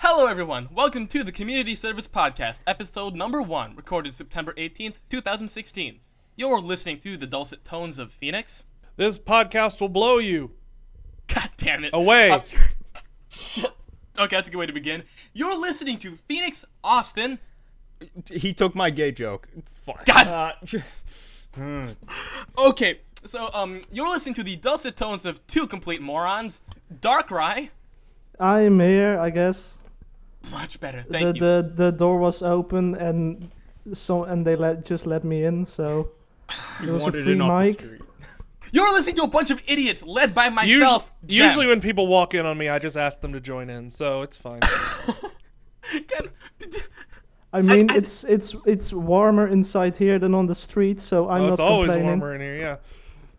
Hello everyone, welcome to the Community Service Podcast, episode number 1, recorded September 18th, 2016. You're listening to the dulcet tones of Phoenix. This podcast will blow you God damn it. away. Shit. Okay, that's a good way to begin. You're listening to Phoenix Austin. He took my gay joke. Fuck. God. Okay, so you're listening to the dulcet tones of two complete morons, TehDarkrai. I'm here, I guess. Much better, thank you. The door was open and they just let me in, so it was a Wandered free in off the mic. street. You're listening to a bunch of idiots led by myself, Jem. Usually when people walk in on me, I just ask them to join in, so it's fine. I mean, it's warmer inside here than on the street, so I'm not It's always complaining. warmer in here,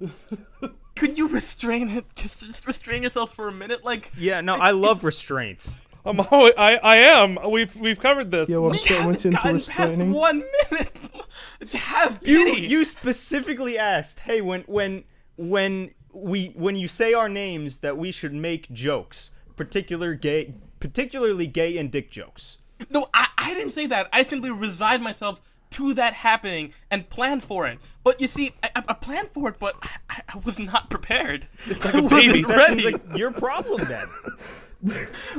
yeah. Could you restrain it? Just restrain yourselves for a minute, like. Yeah, no, I love restraints. I am. We've covered this. Yeah, well, We so much haven't into gotten past restraining. 1 minute. Have pity. You specifically asked, hey, when you say our names that we should make jokes, particularly gay and dick jokes. No, I didn't say that. I simply resigned myself to that happening and planned for it. But you see, I planned for it, but I was not prepared. It's like I a baby. wasn't That ready. seems like your problem then.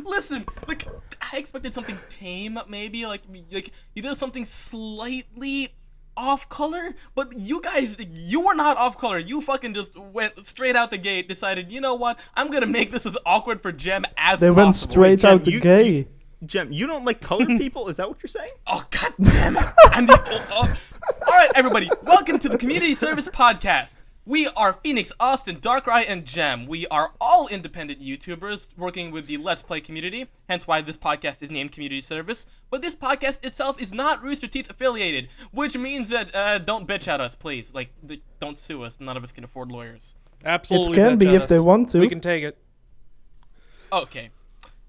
Listen, like I expected something tame, maybe like you did something slightly off color, but you guys, you were not off color. You fucking just went straight out the gate. Decided, you know what? I'm gonna make this as awkward for Jem as They possible. went straight Jem, out the you- gay. Jem, you don't like colored people? Is that what you're saying? Oh god damn it! I'm the. All right, everybody, welcome to the Community Service Podcast. We are Phoenix, Austin, TehDarkrai, and Jem. We are all independent YouTubers working with the Let's Play community, hence why this podcast is named Community Service. But this podcast itself is not Rooster Teeth affiliated, which means that don't bitch at us, please. Like, don't sue us. None of us can afford lawyers. Absolutely. It can be bitch at if they us. want to. We can take it. Okay.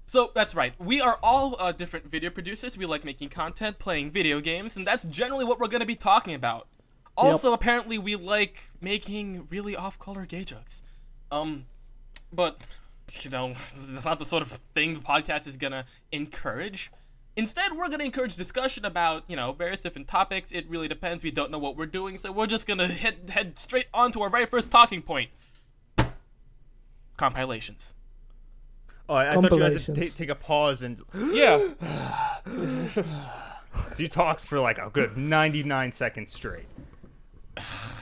So, that's right. We are all different video producers. We like making content, playing video games, and that's generally what we're going to be talking about. Also, apparently, we like making really off-color gay jokes. But, you know, that's not the sort of thing the podcast is gonna encourage. Instead, we're gonna encourage discussion about, you know, various different topics. It really depends. We don't know what we're doing, so we're just gonna head straight on to our very first talking point. Compilations. Oh, I thought you had to Compilations. take a pause and... Yeah. So you talked for like a good 99 seconds straight.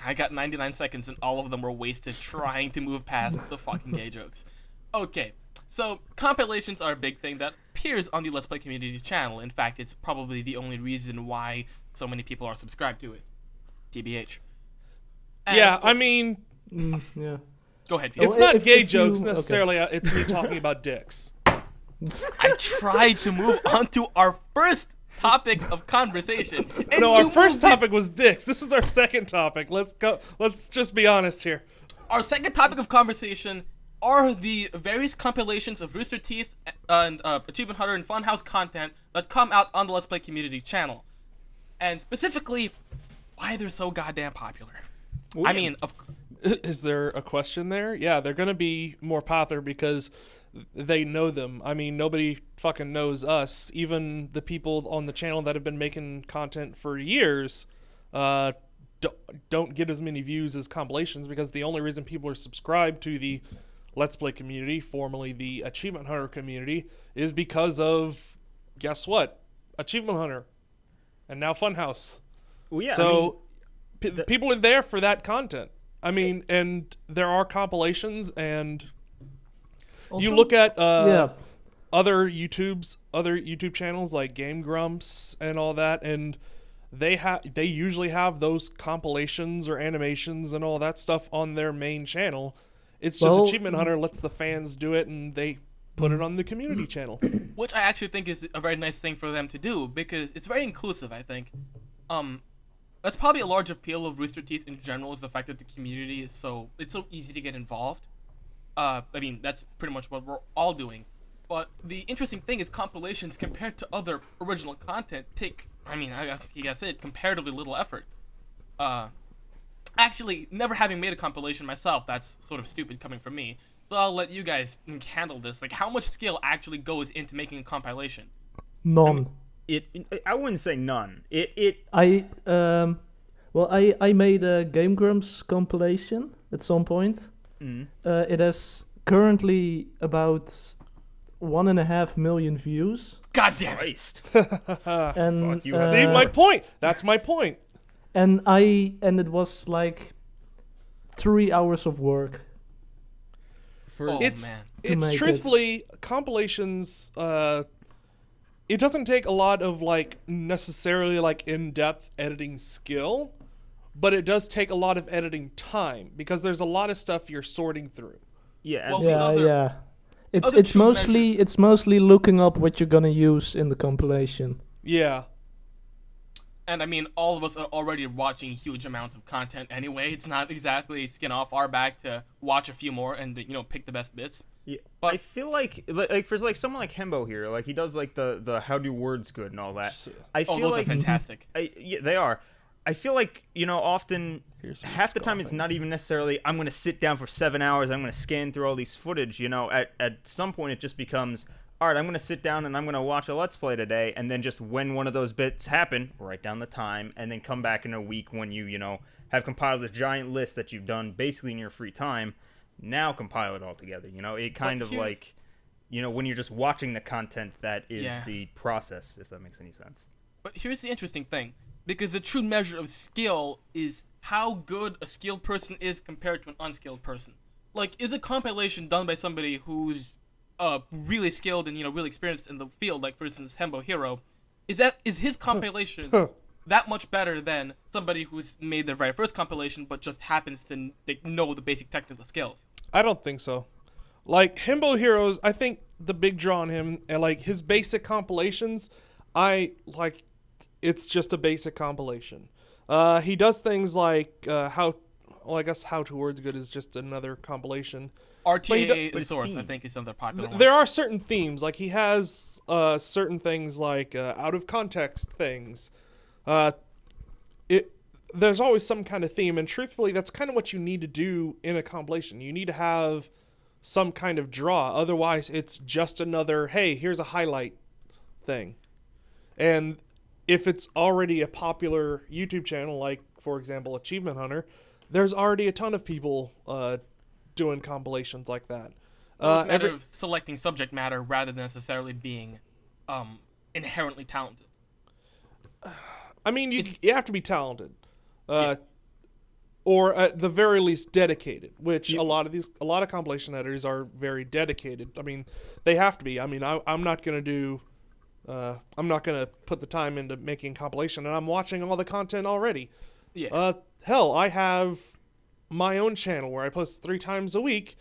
I got 99 seconds and all of them were wasted trying to move past the fucking gay jokes. Okay, so compilations are a big thing that appears on the Let's Play community channel. In fact, it's probably the only reason why so many people are subscribed to it. TBH. And- Yeah, I mean, Yeah. Go ahead, Felix. it's not if gay you- jokes okay. necessarily. It's me talking about dicks. I tried to move on to our first topic of conversation. And No, our you first moved it. topic was dicks. This is our second topic. Let's go. Let's just be honest here. Our second topic of conversation are the various compilations of Rooster Teeth and Achievement Hunter and Funhouse content that come out on the Let's Play community channel. And specifically, why they're so goddamn popular. Well, I yeah. mean, Is there a question there? Yeah, they're gonna be more popular because they know them. I mean, nobody fucking knows us. Even the people on the channel that have been making content for years don't get as many views as compilations because the only reason people are subscribed to the Let's Play community, formerly the Achievement Hunter community, is because of, guess what? Achievement Hunter. And now Funhouse. Well, yeah, So people are there for that content. I mean, and there are compilations, and you Also- look at Yeah. other YouTube channels like Game Grumps and all that, and they usually have those compilations or animations and all that stuff on their main channel. It's just Well- Achievement Hunter lets the fans do it, and they put it on the community channel. which I actually think is a very nice thing for them to do because it's very inclusive, I think. That's probably a large appeal of Rooster Teeth in general is the fact that the community is so easy to get involved. I mean, that's pretty much what we're all doing. But the interesting thing is compilations compared to other original content take, I mean, I guess you gotta say it, comparatively little effort. Actually, never having made a compilation myself, that's sort of stupid coming from me. let you guys handle this. Like, how much skill actually goes into making a compilation? None. I wouldn't say none. I made a Game Grumps compilation at some point. It has currently about 1.5 million views. God damn it! Christ. And Fuck you. See, my point. That's my point. and it was like 3 hours of work. Oh, It's man. it's make it. truthfully compilations. It doesn't take a lot of like necessarily like in-depth editing skill, but it does take a lot of editing time because there's a lot of stuff you're sorting through. Yeah, Well, absolutely. the It's other it's true mostly it's mostly looking up what you're gonna use in the compilation. Yeah. And I mean, all of us are already watching huge amounts of content anyway. It's not exactly skin off our back to watch a few more and pick the best bits. Yeah, But- I feel like for like someone like Hembo here, like he does like the how do words good and all that. I feel Oh, those like are fantastic. yeah, they are. I feel like often Here's some half the time it's scoffing. not even necessarily I'm gonna sit down for 7 hours. I'm gonna scan through all these footage. At some point it just becomes all right. I'm gonna sit down and I'm gonna watch a Let's Play today, and then just when one of those bits happen, write down the time, and then come back in a week when you have compiled this giant list that you've done basically in your free time. Now compile it all together. It kind of here's- like, when you're just watching the content, that is Yeah. the process, if that makes any sense. But here's the interesting thing, because the true measure of skill is how good a skilled person is compared to an unskilled person. Like, is a compilation done by somebody who's really skilled and really experienced in the field, like for instance Hembo Hero, is his compilation that much better than somebody who's made their very first compilation but just happens to know the basic technical skills? I don't think so. Like Himbo Heroes, I think the big draw on him and like his basic compilations, it's just a basic compilation. He does things like How to Words Good is just another compilation. RTA but it's Source, I theme. think, is another popular one. There are certain themes, like he has certain things like out of context things. There's always some kind of theme, and truthfully, that's kind of what you need to do in a compilation. You need to have some kind of draw. Otherwise, it's just another, hey, here's a highlight thing. And if it's already a popular YouTube channel, like, for example, Achievement Hunter, there's already a ton of people doing compilations like that. It's a matter of selecting subject matter rather than necessarily being inherently talented. I mean, you have to be talented. Or at the very least dedicated, which a lot of compilation editors are very dedicated. I mean, they have to be. I mean, I'm not going to put the time into making compilation, and I'm watching all the content already. Yeah. Hell, I have my own channel where I post 3 times a week,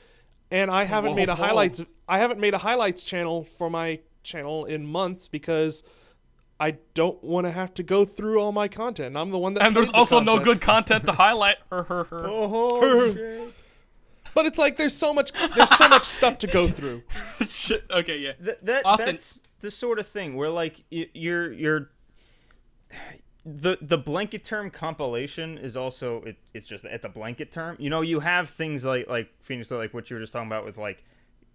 and I haven't made a highlights. I haven't made a highlights channel for my channel in months because I don't want to have to go through all my content. I'm the one that. And there's paid the also no content. good content to highlight. Oh, shit. But it's like there's so much stuff to go through. Shit. Okay, yeah. Austin. That's the sort of thing where like you're the blanket term compilation is also it's a blanket term. You have things like Phoenix, like what you were just talking about with like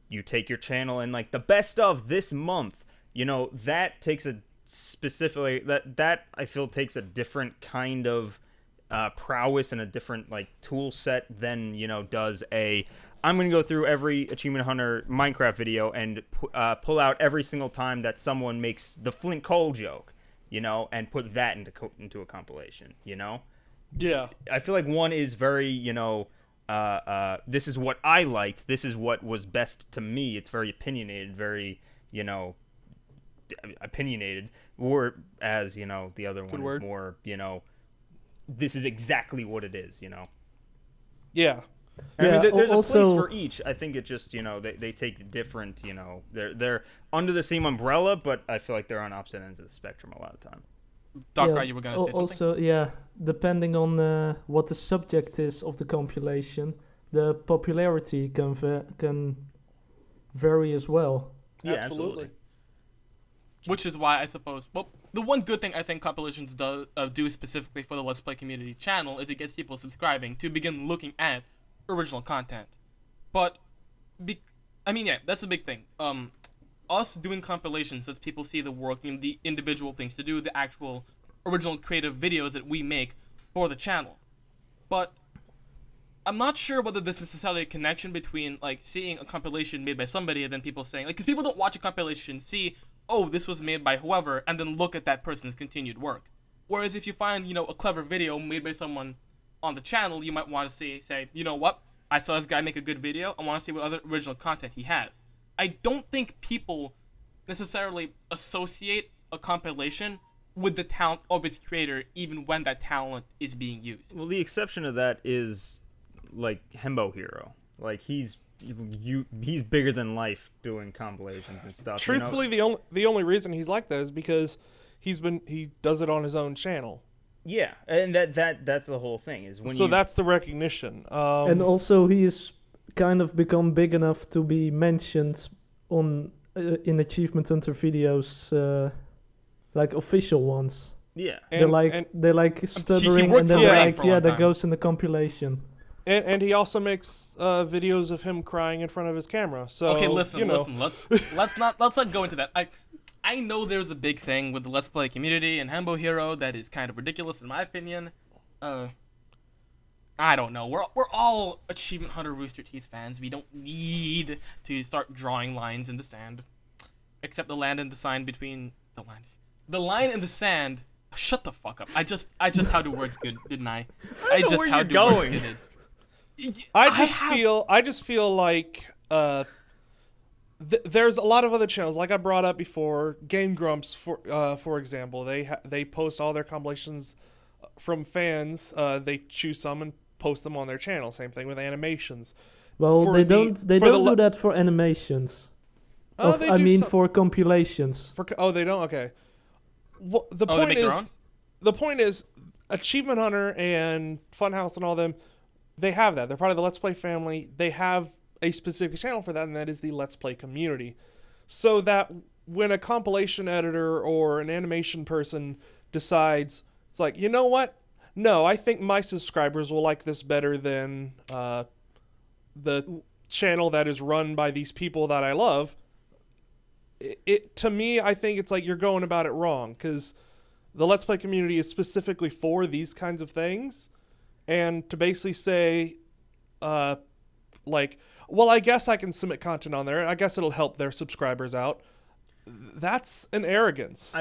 you take your channel and like the best of this month. That takes a specifically that I feel takes a different kind of prowess and a different like tool set than does I'm gonna go through every Achievement Hunter Minecraft video and pull out every single time that someone makes the Flint Coal joke, and put that into a compilation. Yeah. I feel like one is very this is what I liked, this is what was best to me. It's very opinionated, very opinionated, whereas the other one is more this is exactly what it is. Yeah. I mean, there's a place also- for each. I think it just they take different they're under the same umbrella, but I feel like they're on opposite ends of the spectrum a lot of the time. Darkrai, you were gonna say something? Also, yeah, depending on what the subject is of the compilation, the popularity can vary as well. Yeah, Absolutely. Which is why I suppose, well, the one good thing I think compilations do specifically for the Let's Play community channel is it gets people subscribing to begin looking at original content. But I mean, yeah, that's a big thing. Us doing compilations lets people see the work and the individual things to do, the actual original creative videos that we make for the channel. But I'm not sure whether there's necessarily a connection between like seeing a compilation made by somebody and then people saying like, because people don't watch a compilation, see, oh, this was made by whoever, and then look at that person's continued work. Whereas if you find, a clever video made by someone on the channel, you might want to say, you know what? I saw this guy make a good video. I want to see what other original content he has. I don't think people necessarily associate a compilation with the talent of its creator, even when that talent is being used. Well, the exception to that is like Hembo Hero. Like he's bigger than life doing compilations and stuff. Truthfully, the only reason he's like that is because he does it on his own channel. Yeah, and that's the whole thing is when. So that's the recognition. And also, he's kind of become big enough to be mentioned on in Achievement Hunter videos, like official ones. Yeah, They're like stuttering, and then yeah, they're like, yeah, that goes in the compilation. And he also makes videos of him crying in front of his camera. So okay, listen. Let's not go into that. I know there's a big thing with the Let's Play community and Hembo Hero that is kind of ridiculous in my opinion. I don't know. We're all Achievement Hunter Rooster Teeth fans. We don't need to start drawing lines in the sand, except the line in the sand between the line in the sand. Shut the fuck up. I just how do words good, didn't I? I know where you're going. I just feel like there's a lot of other channels, like I brought up before. Game Grumps, for example, they post all their compilations from fans. They choose some and post them on their channel. Same thing with animations. Well, they don't do that for animations. For compilations. They don't. Okay. Well, the point is, Achievement Hunter and Funhouse and all them, they have that. They're part of the Let's Play family. They have a specific channel for that, and that is the Let's Play community. So that when a compilation editor or an animation person decides, it's like, you know what? No, I think my subscribers will like this better than the channel that is run by these people that I love. To me, I think it's like you're going about it wrong, because the Let's Play community is specifically for these kinds of things. And to basically say, well, I guess I can submit content on there. I guess it'll help their subscribers out. That's an arrogance.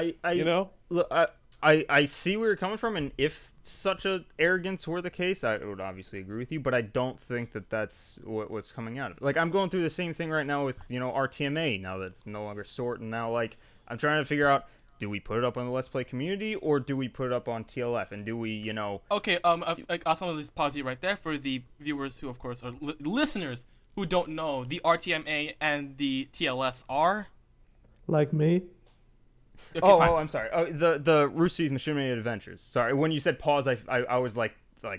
Look, I see where you're coming from, and if such a arrogance were the case, I would obviously agree with you. But I don't think that that's what's coming out of it. Like, I'm going through the same thing right now with RTMA now that it's no longer sort, and now like I'm trying to figure out, do we put it up on the Let's Play community or do we put it up on TLF? And do we, Okay, I also want to just pause you right there for the viewers who, of course, are listeners who don't know. The RTMA and the TLS are like me. Okay, I'm sorry. The Rooster Teeth Machinima Adventures. Sorry, when you said pause, I was like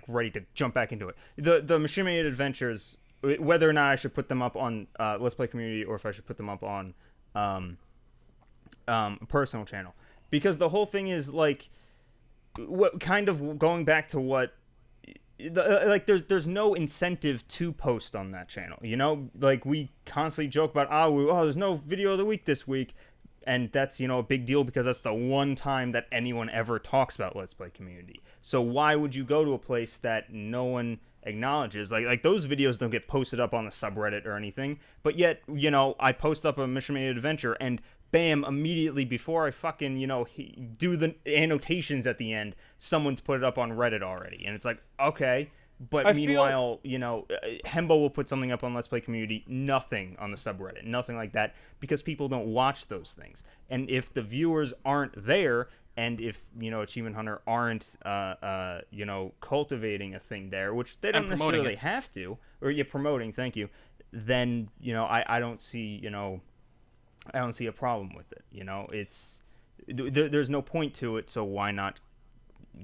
ready to jump back into it. The Machinima Adventures, whether or not I should put them up on Let's Play community or if I should put them up on a personal channel, because the whole thing is like, what kind of going back to what. There's no incentive to post on that channel, like we constantly joke about there's no video of the week this week, and that's a big deal because that's the one time that anyone ever talks about Let's Play community. So why would you go to a place that no one acknowledges? Like those videos don't get posted up on the subreddit or anything, but yet I post up a Mission Made Adventure and bam, immediately before I fucking, do the annotations at the end, someone's put it up on Reddit already. And it's like, okay. But meanwhile, Hembo will put something up on Let's Play community, nothing on the subreddit, nothing like that, because people don't watch those things. And if the viewers aren't there, and if, Achievement Hunter aren't, cultivating a thing there, which they don't necessarily have to, or promoting, thank you, then, I don't see, I don't see a problem with it. It's there's no point to it, so why not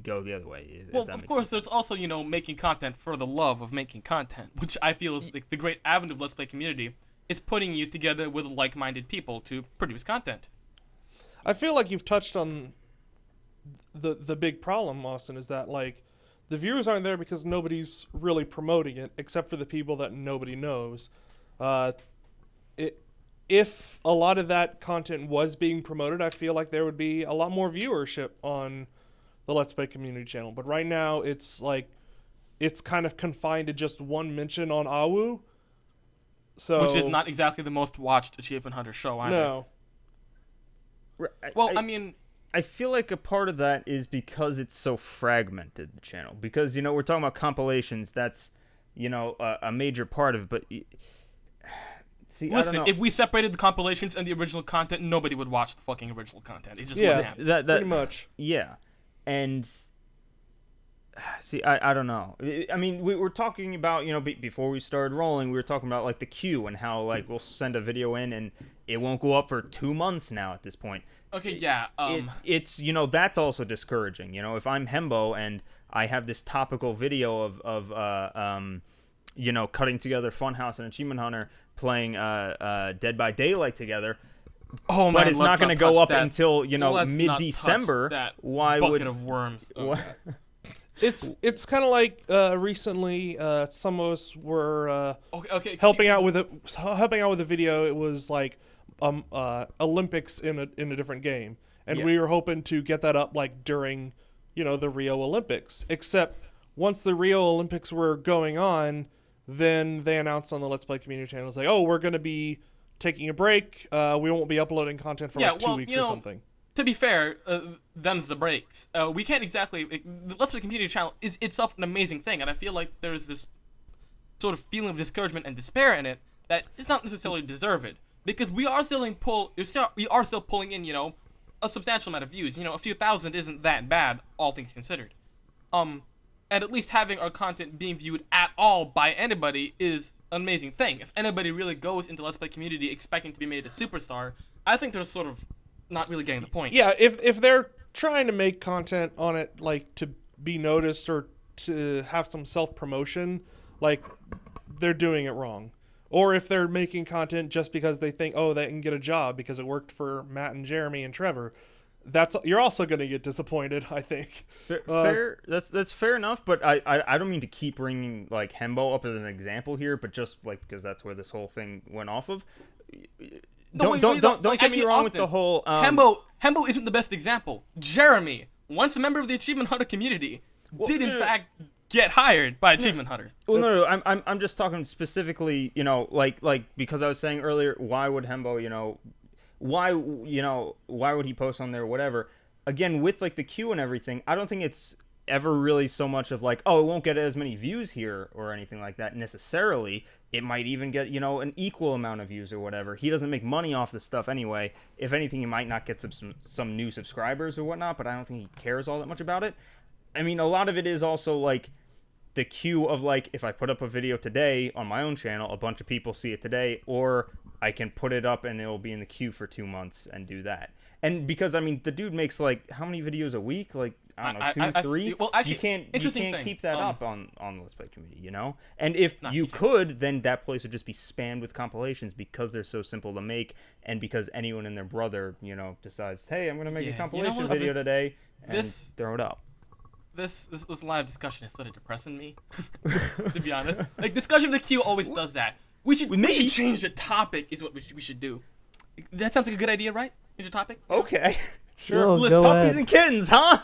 go the other way? Well, of course, there's also making content for the love of making content, which I feel is the great avenue of Let's Play community, is putting you together with like-minded people to produce content. I feel like you've touched on the big problem, Austin, is that like the viewers aren't there because nobody's really promoting it, except for the people that nobody knows. If a lot of that content was being promoted, I feel like there would be a lot more viewership on the Let's Play community channel. But right now, it's kind of confined to just one mention on AWU. So, which is not exactly the most watched Achievement Hunter show either. No. Well, I mean, I feel like a part of that is because it's so fragmented, the channel. Because, we're talking about compilations. That's, a major part of it. But, see, listen, I don't know. if we separated the compilations and the original content, nobody would watch the fucking original content. It just wouldn't happen. Pretty much. Yeah. And, see, I don't know. I mean, we were talking about, before we started rolling, we were talking about, like, the queue and how, like, we'll send a video in and it won't go up for 2 months now at this point. Okay, yeah. It's, that's also discouraging. If I'm Hembo and I have this topical video of cutting together Funhouse and Achievement Hunter playing Dead by Daylight together, but it's not going to go up until, mid-December, why bucket would... of worms. It's kind of like recently some of us were helping out with a video. It was like Olympics in a different game, and we were hoping to get that up like during the Rio Olympics. Except once the Rio Olympics were going on, then they announced on the Let's Play community channels like, oh, we're going to be taking a break. We won't be uploading content for like 2 weeks or something. To be fair, them's the breaks. We can't exactly... The Let's Play community channel is itself an amazing thing, and I feel like there's this sort of feeling of discouragement and despair in it that is not necessarily deserved. Because we are still pulling in, a substantial amount of views. A few thousand isn't that bad, all things considered. And at least having our content being viewed at all by anybody is an amazing thing. If anybody really goes into Let's Play community expecting to be made a superstar, I think they're sort of not really getting the point. Yeah, if they're trying to make content on it, like, to be noticed or to have some self-promotion, like, they're doing it wrong. Or if they're making content just because they think, oh, they can get a job because it worked for Matt and Jeremy and Trevor, you're also going to get disappointed, I think. Fair. That's fair enough, but I don't mean to keep bringing, like, Hembo up as an example here, but just, like, because that's where this whole thing went off of. Don't get me wrong with the whole... Hembo isn't the best example. Jeremy, once a member of the Achievement Hunter community, did in fact get hired by Achievement Hunter. Well, no, I'm just talking specifically, like because I was saying earlier, why would Hembo, why would he post on there, whatever. Again, with like the queue and everything, I don't think it's ever really so much of like, oh, it won't get as many views here or anything like that necessarily. It might even get, an equal amount of views or whatever. He doesn't make money off this stuff anyway. If anything, he might not get some new subscribers or whatnot, but I don't think he cares all that much about it. I mean, a lot of it is also like the queue of like, if I put up a video today on my own channel, a bunch of people see it today, or I can put it up and it'll be in the queue for 2 months and do that. And because, I mean, the dude makes like, how many videos a week? Like, I don't know, 2, 3? Well, actually, you can't keep that up on the Let's Play community, And if you could, then that place would just be spammed with compilations because they're so simple to make, and because anyone and their brother, decides, hey, I'm going to make a compilation video today, and throw it up. This live discussion is sort of depressing me, to be honest. Like, discussion of the queue always does that. We should change the topic, is what we should do. That sounds like a good idea, right? Change the topic? Okay. Sure. Listen, puppies and kittens, huh?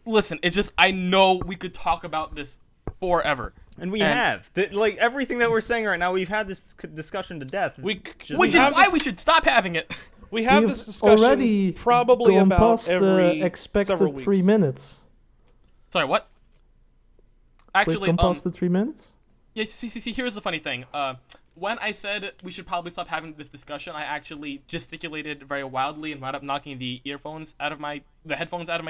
Listen, it's just, I know we could talk about this forever. And we have. Like, everything that we're saying right now, we've had this discussion to death. Which is why we should stop having it. We have this discussion already probably gone about past every expected several weeks. 3 minutes. Sorry, what? Actually, We've gone past the 3 minutes? Yeah, see, here's the funny thing. When I said we should probably stop having this discussion, I actually gesticulated very wildly and wound up knocking the headphones out of my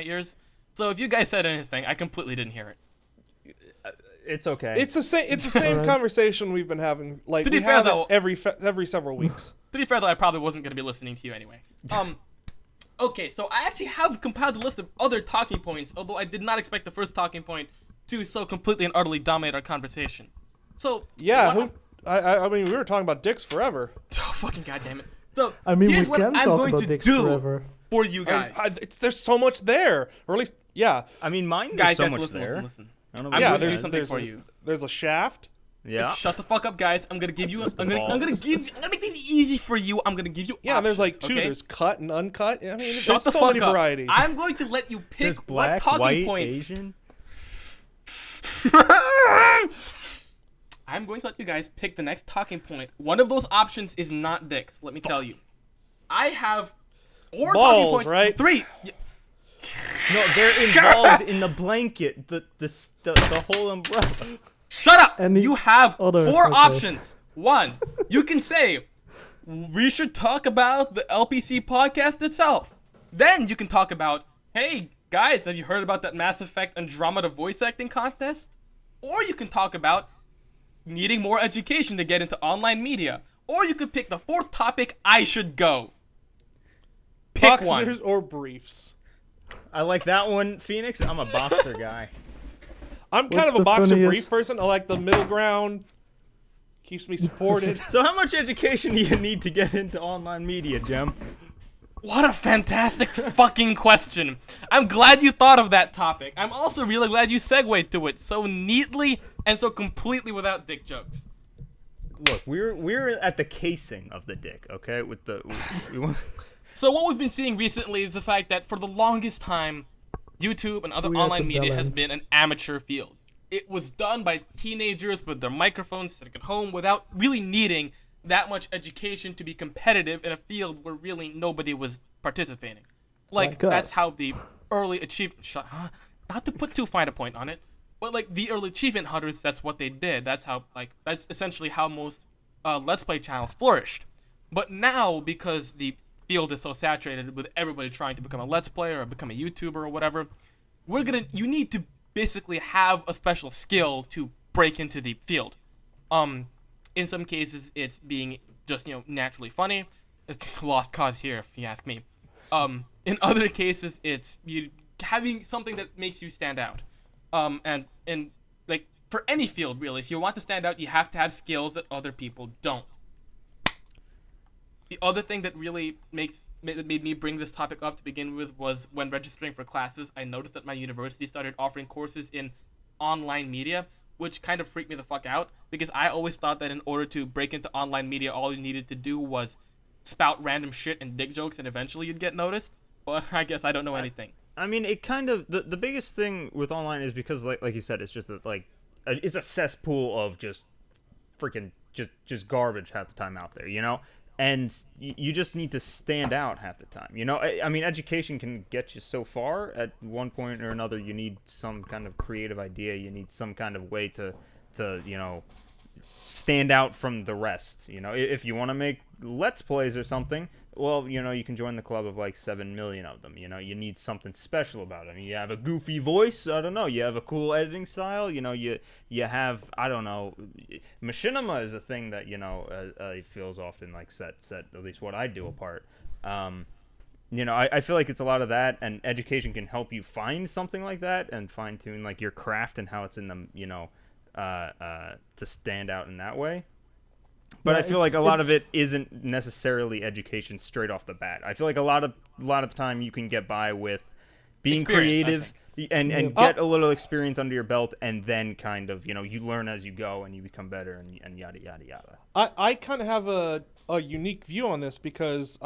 ears. So if you guys said anything, I completely didn't hear it. It's okay. It's the same conversation we've been having. Like, to be we fair, have though, it every several weeks. To be fair, though, I probably wasn't going to be listening to you anyway. Okay, so I actually have compiled a list of other talking points, although I did not expect the first talking point to so completely and utterly dominate our conversation. So yeah, I mean, we were talking about dicks forever. Oh, fucking goddamn it! So I mean, here's we what can I'm talk going about to dicks do forever. for you guys. There's so much there, or at least, yeah. I mean, mine. Guys, so much listen, there. listen. I don't know I'm Yeah, going to do there's something for you. There's a shaft. Yeah. Shut the fuck up, guys. I'm gonna give you. I'm gonna make this easy for you. I'm gonna give you. Yeah, options, there's like 2. Okay? There's cut and uncut. I mean, Shut there's the so fuck many up. varieties. I'm going to let you pick There's black, what talking white, points. Asian. I'm going to let you guys pick the next talking point. One of those options is not dicks. Let me tell you. I have 4 Balls, talking points. right? 3. Yeah. No, they're involved in the blanket, the whole umbrella. Shut up! Any You have 4 other- okay. options. 1, you can say, we should talk about the LPC podcast itself. Then you can talk about, hey, guys, have you heard about that Mass Effect Andromeda voice acting contest? Or you can talk about needing more education to get into online media. Or you could pick the 4th topic, I should go. Pick Boxers one. or briefs. I like that one, Phoenix. I'm a boxer guy. I'm kind What's of a the boxer funniest- brief person. I like the middle ground. Keeps me supported. So how much education do you need to get into online media, Jem? What a fantastic fucking question. I'm glad you thought of that topic. I'm also really glad you segued to it so neatly and so completely without dick jokes. Look, we're at the casing of the dick, okay? With the So what we've been seeing recently is the fact that for the longest time, YouTube and other We are online the media has balance. been an amateur field. It was done by teenagers with their microphones sitting at home without really needing that much education to be competitive in a field where really nobody was participating. Like Like that's us. how the early achievement not to put too fine a point on it, but like the early achievement hunters, that's what they did. That's how that's essentially how most Let's Play channels flourished. But now, because the field is so saturated with everybody trying to become a Let's Player or become a YouTuber or whatever, you need to basically have a special skill to break into the field. In some cases, it's being just, naturally funny. It's lost cause here, if you ask me. In other cases, it's you having something that makes you stand out. And like for any field, really, if you want to stand out, you have to have skills that other people don't. The other thing that really made me bring this topic up to begin with was when registering for classes, I noticed that my university started offering courses in online media, which kind of freaked me the fuck out, because I always thought that in order to break into online media, all you needed to do was spout random shit and dick jokes and eventually you'd get noticed. But I guess I don't know anything. I mean, it kind of the biggest thing with online is because like you said, it's just that it's a cesspool of just freaking just garbage half the time out there, and you just need to stand out half the time. I mean, education can get you so far. At one point or another, you need some kind of creative idea. You need some kind of way to stand out from the rest. If you want to make Let's Plays or something, well, you can join the club of like 7 million of them. You need something special about them. You have a goofy voice. I don't know. You have a cool editing style. You have, I don't know. Machinima is a thing that it feels often like set at least what I do apart. I feel like it's a lot of that, and education can help you find something like that and fine tune like your craft and how it's in them. To stand out in that way. But Yeah, I feel like a it's- lot of it isn't necessarily education straight off the bat. I feel like a lot of the time you can get by with being Experience, creative and get a little experience under your belt, and then kind of you learn as you go and you become better and yada yada yada. I kind of have a unique view on this because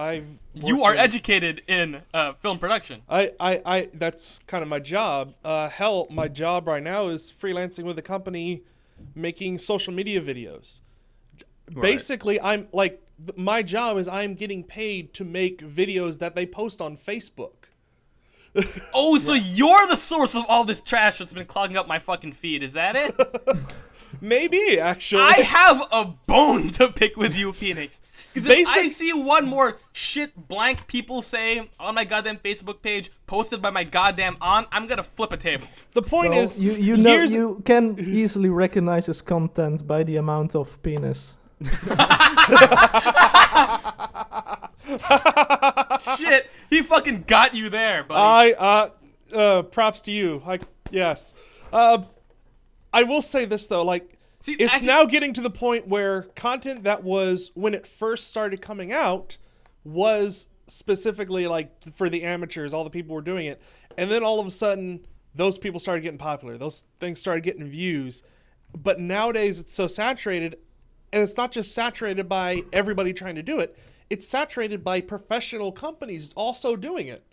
You are educated in film production. I that's kind of my job. Hell, my job right now is freelancing with a company making social media videos. Right. Basically, I'm like my job is I'm getting paid to make videos that they post on Facebook. Oh, so you're the source of all this trash that's been clogging up my fucking feed, is that it? Maybe actually. I have a bone to pick with you, Phoenix. Because if I Basic- see one more shit blank people say on my goddamn Facebook page, posted by my goddamn aunt, I'm gonna flip a table. The point Well, is, you know here's you can easily recognize his content by the amount of penis. Shit, he fucking got you there, buddy. props to you. Yes. I will say this though, See, it's actually- now getting to the point where content that was when it first started coming out was specifically for the amateurs, all the people were doing it, and then all of a sudden those people started getting popular. Those things started getting views, But nowadays it's so saturated, and it's not just saturated by everybody trying to do it. It's saturated by professional companies also doing it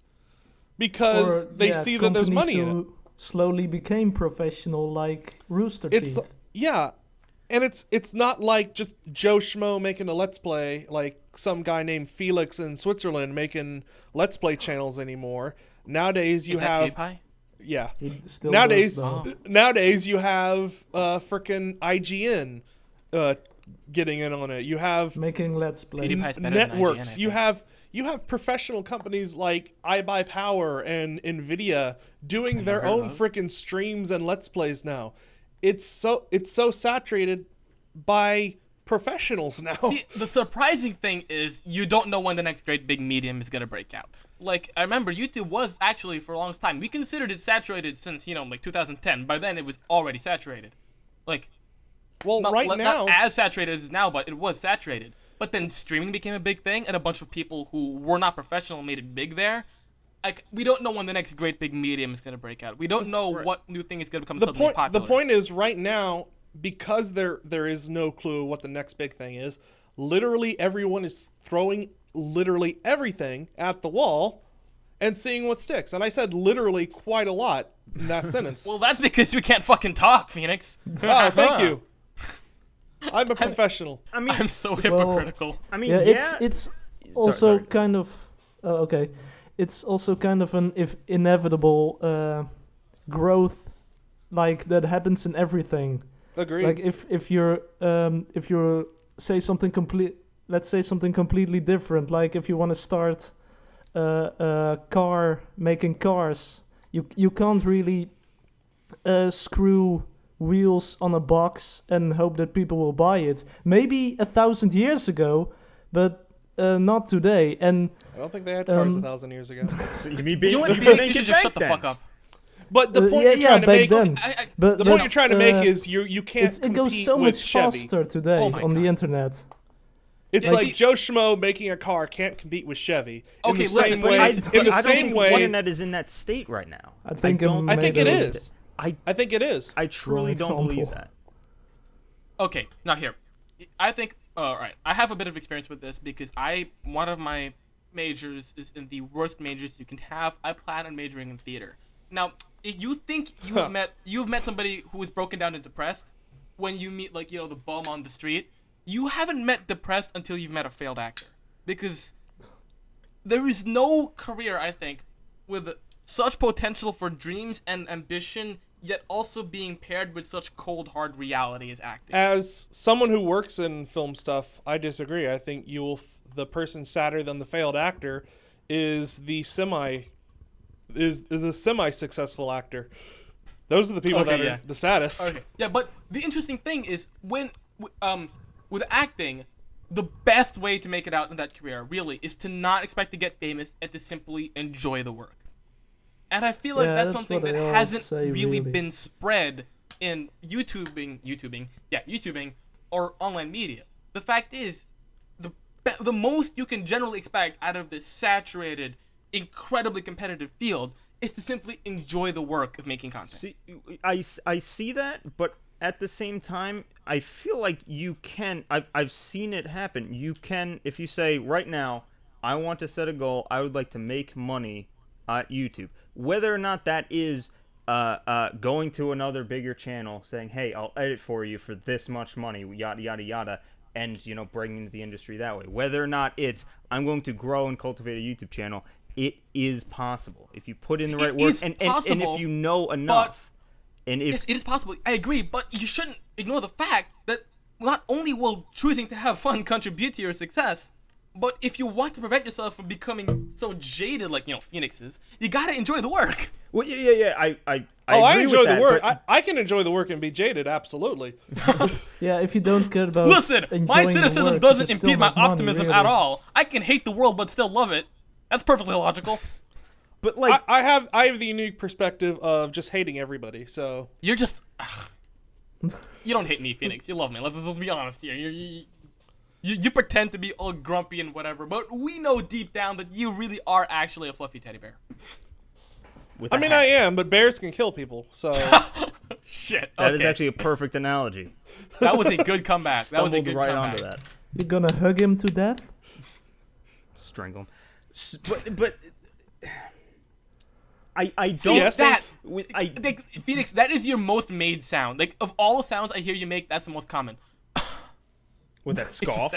because they see that there's money in it. Slowly became professional, like Rooster Teeth. And it's not like just Joe Schmo making a Let's Play, like some guy named Felix in Switzerland making Let's Play channels anymore. Nowadays you have PewDiePie? Yeah. Nowadays you have frickin' IGN getting in on it. You have making Let's Play networks. Than IGN, you have professional companies like iBuyPower and Nvidia doing their own frickin' streams and Let's Plays now. It's so saturated by professionals now. See, the surprising thing is you don't know when the next great big medium is gonna break out. Like, I remember YouTube was actually, for a long time, we considered it saturated since, like 2010. By then, it was already saturated. Like, well, not now, as saturated as now, but it was saturated. But then streaming became a big thing, and a bunch of people who were not professional made it big there. Like, we don't know when the next great big medium is going to break out. We don't know what new thing is going to become suddenly popular. The point is, right now, because there is no clue what the next big thing is, literally everyone is throwing literally everything at the wall and seeing what sticks. And I said literally quite a lot in that sentence. Well, that's because we can't fucking talk, Phoenix. Oh, thank you. I'm a professional. I'm so hypocritical. It's also kind of okay. It's also kind of an inevitable growth, like that happens in everything. Agreed. Like if you're say something let's say something completely different. Like if you want to start a car making cars, you can't really screw wheels on a box and hope that people will buy it. Maybe 1,000 years ago, but not today. And I don't think they had cars 1,000 years ago. So you mean you should just shut the fuck up. But the point you're trying to make, the point you're trying to make is you can't compete it goes so with much Chevy. faster today on the internet. It's like Joe Schmo making a car can't compete with Chevy. Okay, in the same way, I don't think the internet is in that state right now. I think it is. I think it is. I truly don't believe that. Okay, now here, I think. All right, I have a bit of experience with this because one of my majors is in the worst majors you can have. I plan on majoring in theater. Now, if you think you've met somebody who is broken down and depressed when you meet the bum on the street. You haven't met depressed until you've met a failed actor, because there is no career, I think, with such potential for dreams and ambition, yet also being paired with such cold, hard reality as acting. As someone who works in film stuff, I disagree. I think the person sadder than the failed actor is the semi-successful actor. Those are the people that are the saddest. Okay. Yeah, but the interesting thing is with acting, the best way to make it out in that career, really, is to not expect to get famous and to simply enjoy the work. And I feel like that's something that hasn't really been spread in YouTubing, or online media. The fact is, the most you can generally expect out of this saturated, incredibly competitive field is to simply enjoy the work of making content. See, I see that, but at the same time, I feel like you can. I've seen it happen. You can, if you say right now, I want to set a goal. I would like to make money at YouTube. Whether or not that is going to another bigger channel, saying, "Hey, I'll edit for you for this much money," yada yada yada, and bringing into the industry that way. Whether or not it's I'm going to grow and cultivate a YouTube channel, it is possible if you put in the right work and if you know enough. And it is possible. I agree, but you shouldn't ignore the fact that not only will choosing to have fun contribute to your success, but if you want to prevent yourself from becoming so jaded like Phoenix is, you gotta enjoy the work. Well, yeah. I agree enjoy with that, the work. But I can enjoy the work and be jaded, absolutely. Yeah, if you don't care about my cynicism doesn't impede my optimism at all. I can hate the world but still love it. That's perfectly logical. But I have the unique perspective of just hating everybody. So you're just you don't hate me, Phoenix. You love me. Let's be honest here. You pretend to be all grumpy and whatever, but we know deep down that you really are actually a fluffy teddy bear. I am, but bears can kill people. So Shit. That is okay. actually a perfect analogy. That was a good comeback. That was a Stumbled good right comeback. onto that. You're gonna hug him to death? Strangle him. But I don't See, think that I Phoenix, that is your most made sound. Like of all the sounds I hear you make, that's the most common. with that scoff.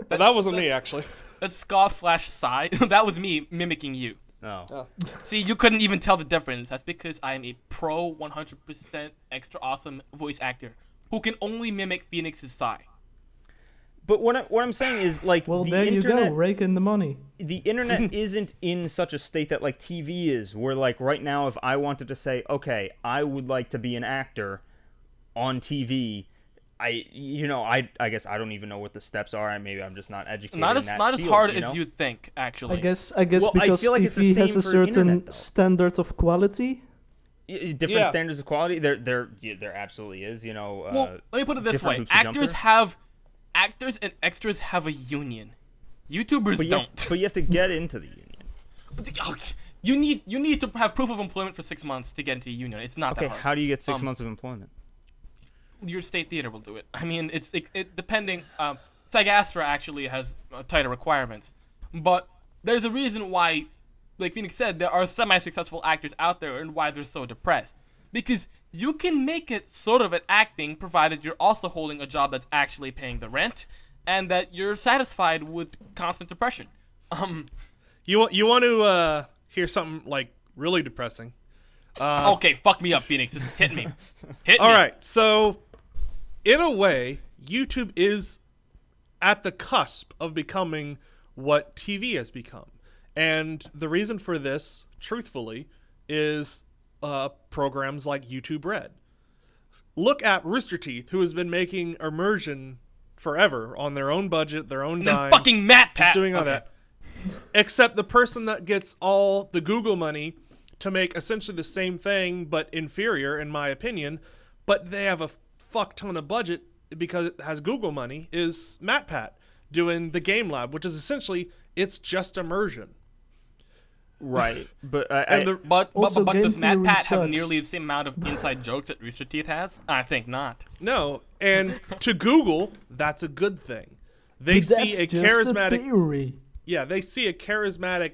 But that wasn't me, actually. That scoff/sigh. That was me mimicking you. Oh. See, you couldn't even tell the difference. That's because I am a pro 100% extra awesome voice actor who can only mimic Phoenix's sigh. But what I'm saying is, like, Well, the there internet, you go, rake in the money. the internet isn't in such a state that like TV is, where like right now, if I wanted to say, okay, I would like to be an actor on TV, I guess I don't even know what the steps are, and maybe I'm just not educated. Not in as that not as field, hard you as know? you'd think, actually. I guess Well, I because feel like it's the TV same has a for certain internet, though. standard of quality. Different Yeah. standards of quality. There absolutely is. You know. Well, let me put it this different way: hoops to jump actors and extras have a union. YouTubers but don't. But you have to get into the union. You need to have proof of employment for 6 months to get into a union. It's not Okay, that hard. how do you get 6 months of employment? Your state theater will do it. I mean, it depending. SAG-AFTRA actually has tighter requirements, but there's a reason why, like Phoenix said, there are semi-successful actors out there, and why they're so depressed. Because you can make it sort of at acting, provided you're also holding a job that's actually paying the rent, and that you're satisfied with constant depression. You want to hear something like really depressing? Okay, fuck me up, Phoenix. Just hit me. Hit me. All right, so in a way, YouTube is at the cusp of becoming what TV has become. And the reason for this, truthfully, is programs like YouTube Red. Look at Rooster Teeth, who has been making immersion forever on their own budget, their own And then dime. fucking Matt Pat. Just doing all that. Except the person that gets all the Google money to make essentially the same thing, but inferior, in my opinion, but they have a fuck ton of budget because it has Google money, is MatPat doing the Game Lab, which is essentially, it's just immersion. Right, but But Also, game does Matt theory Pat have sucks. nearly the same amount of inside jokes that Rooster Teeth has? I think not. No, and to Google, that's a good thing. They But see that's a just charismatic, theory. yeah, they see a charismatic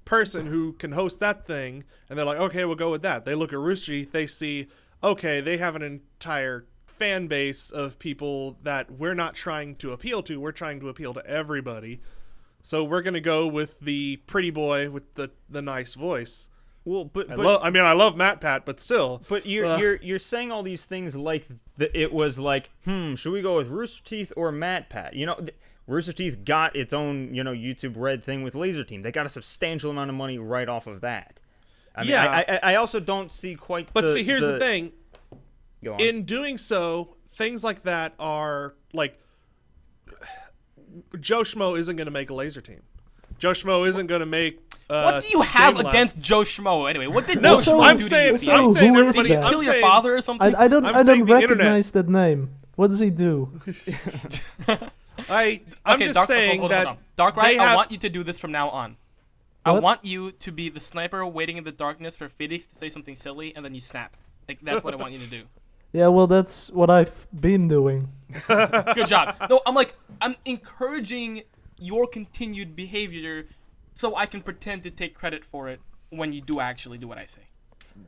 person who can host that thing, and they're like, okay, we'll go with that. They look at Rooster Teeth, they see, okay, they have an entire fan base of people that we're not trying to appeal to. We're trying to appeal to everybody. So we're gonna go with the pretty boy with the nice voice. well, I love Matt Pat, but still. But you're saying all these things like it was like, should we go with Rooster Teeth or Matt Pat? You know, Rooster Teeth got its own, YouTube Red thing with Laser Team. They got a substantial amount of money right off of that. I mean, Yeah. I also don't see quite. But see, here's the thing. Go on. In doing so, things like that are like Joe Schmo isn't going to make a Laser Team. Joe Schmo isn't going to make. What do you have Game Lab. against Joe Schmo anyway? What did No, Joe Schmo I'm do saying, to you? I'm So saying who is everybody. that? I'm Kill your saying, father or something? I don't saying the internet- recognize that name. What does he do? I'm Okay, just saying hold that on. Darkrai, they I have- want you to do this from now on. I What? want you to be the sniper waiting in the darkness for Phoenix to say something silly, and then you snap. Like that's what I want you to do. Yeah, well, that's what I've been doing. Good job. No, I'm encouraging your continued behavior, so I can pretend to take credit for it when you do actually do what I say.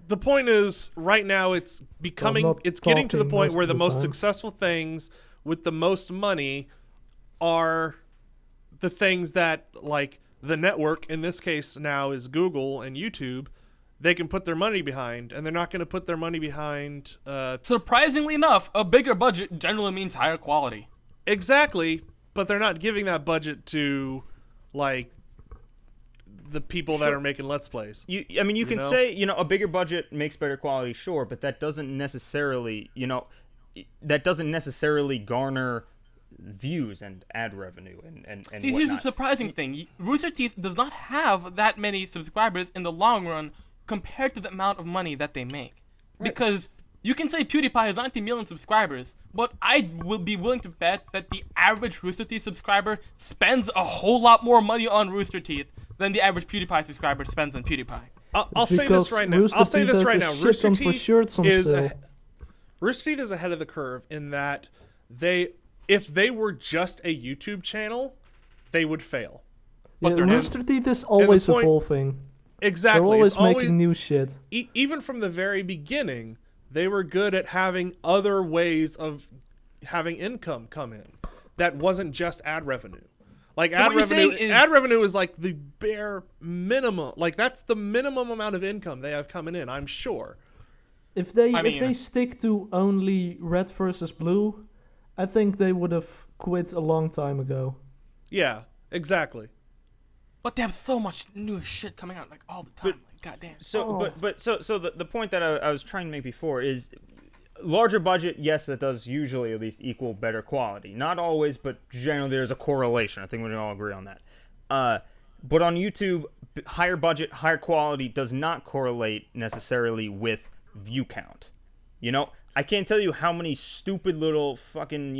the point is, right now it's becoming, not it's getting to the talking point most where of the the most time. successful things with the most money are the things that, like, the network, in this case now is Google and YouTube, they can put their money behind, and they're not going to put their money behind Surprisingly enough, a bigger budget generally means higher quality. exactly, but they're not giving that budget to, like, the people that are making Let's Plays. You can know? say, a bigger budget makes better quality, sure, but that doesn't necessarily, garner views and ad revenue and See, here's the whatnot. surprising thing. Rooster Teeth does not have that many subscribers in the long run compared to the amount of money that they make. Because you can say PewDiePie has 90 million subscribers, but I will be willing to bet that the average Rooster Teeth subscriber spends a whole lot more money on Rooster Teeth than the average PewDiePie subscriber spends on PewDiePie. I'll say this Because right now. Rooster I'll say Teeth this has right a now. shit Rooster ton for Teeth shirts on is sale. Rooster Teeth is ahead of the curve in that if they were just a YouTube channel, they would fail. But they're not. Rooster Teeth is always point- evolving. Exactly. They're always It's always making new shit. even from the very beginning, they were good at having other ways of having income come in that wasn't just ad revenue. Like So what you're saying is- ad revenue is like the bare minimum. Like that's the minimum amount of income they have coming in, I'm sure. If they I if they mean- stick to only red versus blue, I think they would have quit a long time ago. Yeah, exactly. But they have so much new shit coming out like all the time. Like, goddamn. So, Oh. but the point that I was trying to make before is larger budget. Yes, that does usually at least equal better quality. Not always, but generally there's a correlation. I think we can all agree on that. But on YouTube, higher budget, higher quality does not correlate necessarily with view count. You know, I can't tell you how many stupid little fucking,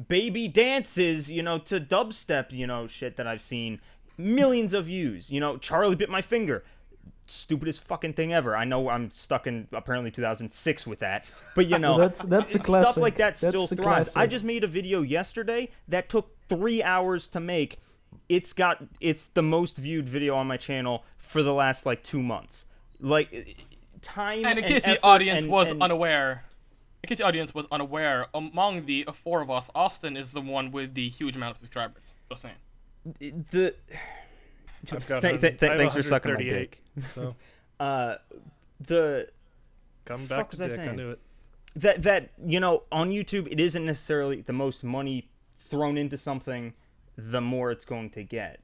baby dances, to dubstep, shit that I've seen. Millions of views. Charlie bit my finger. Stupidest fucking thing ever. I know I'm stuck in apparently 2006 with that, but That's a classic. stuff like that still That's a thrives. I classic. just made a video yesterday that took 3 hours to make. It's the most viewed video on my channel for the last 2 months. Time And in case the effort audience and- was and- unaware, among the four of us, Austin is the one with the huge amount of subscribers. Just saying. the I've got thanks for sucking my 138, dick. So The come fuck back was to I dick. I saying? knew it. that on YouTube it isn't necessarily the most money thrown into something, the more it's going to get,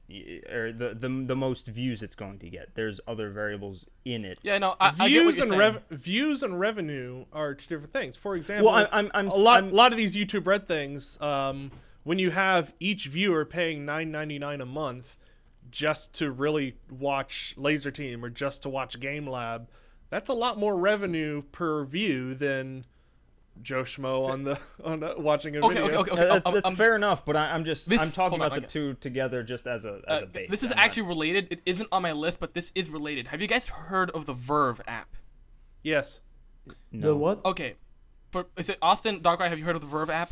or the most views it's going to get. There's other variables in it. Yeah, no, I get what Views you're and saying. views and revenue are two different things. For example, Well, I'm a lot of these YouTube Red things, when you have each viewer paying $9.99 a month just to really watch Laser Team or just to watch Game Lab, that's a lot more revenue per view than Joe Schmo on the watching a video. Okay. That's fair enough, but I'm talking hold on, about I the get- two together just as a base. This is I'm not- actually related. It isn't on my list, but this is related. Have you guys heard of the Verve app? Yes. no. The what? Okay. Is it Austin, TehDarkrai, have you heard of the Verve app?